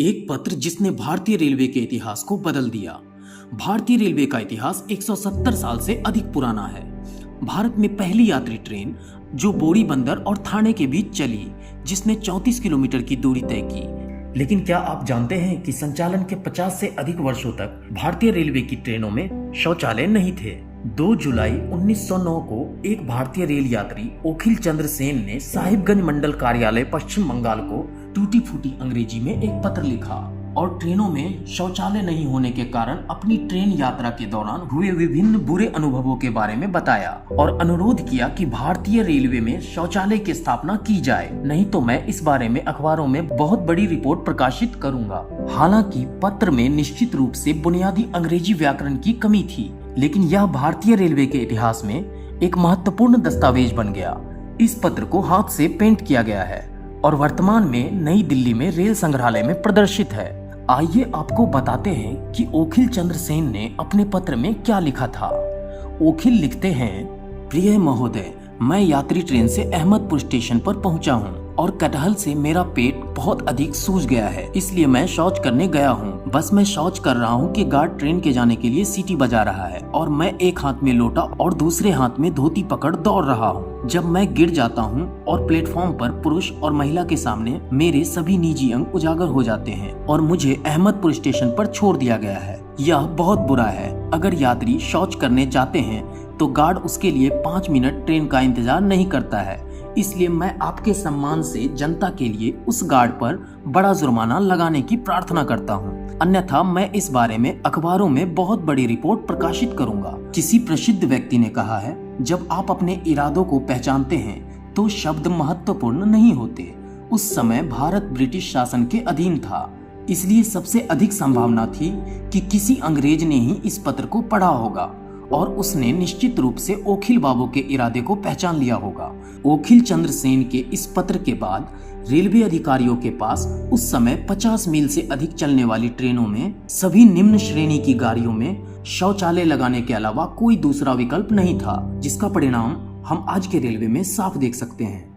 एक पत्र जिसने भारतीय रेलवे के इतिहास को बदल दिया। भारतीय रेलवे का इतिहास 170 साल से अधिक पुराना है। भारत में पहली यात्री ट्रेन जो बोरी बंदर और थाने के बीच चली, जिसने 34 किलोमीटर की दूरी तय की। लेकिन क्या आप जानते हैं कि संचालन के 50 से अधिक वर्षों तक भारतीय रेलवे की ट्रेनों में शौचालय नहीं थे। 2 जुलाई 1909 को एक भारतीय रेल यात्री ओखिल चंद्र सेन ने साहिबगंज मंडल कार्यालय पश्चिम बंगाल को टूटी फूटी अंग्रेजी में एक पत्र लिखा और ट्रेनों में शौचालय नहीं होने के कारण अपनी ट्रेन यात्रा के दौरान हुए विभिन्न बुरे अनुभवों के बारे में बताया और अनुरोध किया कि भारतीय रेलवे में शौचालय की स्थापना की जाए, नहीं तो मैं इस बारे में अखबारों में बहुत बड़ी रिपोर्ट प्रकाशित करूंगा। हालांकि पत्र में निश्चित रूप से बुनियादी अंग्रेजी व्याकरण की कमी थी, लेकिन यह भारतीय रेलवे के इतिहास में एक महत्वपूर्ण दस्तावेज बन गया। इस पत्र को हाथ से पेंट किया गया है और वर्तमान में नई दिल्ली में रेल संग्रहालय में प्रदर्शित है। आइए आपको बताते हैं कि ओखिल चंद्र सेन ने अपने पत्र में क्या लिखा था। ओखिल लिखते हैं, प्रिय महोदय, मैं यात्री ट्रेन से अहमदपुर स्टेशन पर पहुंचा हूं और कटहल से मेरा पेट बहुत अधिक सूज गया है, इसलिए मैं शौच करने गया हूं। बस मैं शौच कर रहा हूं कि गार्ड ट्रेन के जाने के लिए सीटी बजा रहा है और मैं एक हाथ में लोटा और दूसरे हाथ में धोती पकड़ दौड़ रहा हूं। जब मैं गिर जाता हूं और प्लेटफॉर्म पर पुरुष और महिला के सामने मेरे सभी निजी अंग उजागर हो जाते हैं और मुझे अहमदपुर स्टेशन पर छोड़ दिया गया है। यह बहुत बुरा है। अगर यात्री शौच करने जाते हैं तो गार्ड उसके लिए 5 मिनट ट्रेन का इंतजार नहीं करता है, इसलिए मैं आपके सम्मान से जनता के लिए उस गार्ड पर बड़ा जुर्माना लगाने की प्रार्थना करता हूं। अन्यथा मैं इस बारे में अखबारों में बहुत बड़ी रिपोर्ट प्रकाशित करूंगा। किसी प्रसिद्ध व्यक्ति ने कहा है, जब आप अपने इरादों को पहचानते हैं तो शब्द महत्वपूर्ण नहीं होते। उस समय भारत ब्रिटिश शासन के अधीन था, इसलिए सबसे अधिक संभावना थी कि किसी अंग्रेज ने ही इस पत्र को पढ़ा होगा और उसने निश्चित रूप से ओखिल बाबू के इरादे को पहचान लिया होगा। ओखिल चंद्र सेन के इस पत्र के बाद रेलवे अधिकारियों के पास उस समय 50 मील से अधिक चलने वाली ट्रेनों में सभी निम्न श्रेणी की गाड़ियों में शौचालय लगाने के अलावा कोई दूसरा विकल्प नहीं था, जिसका परिणाम हम आज के रेलवे में साफ देख सकते हैं।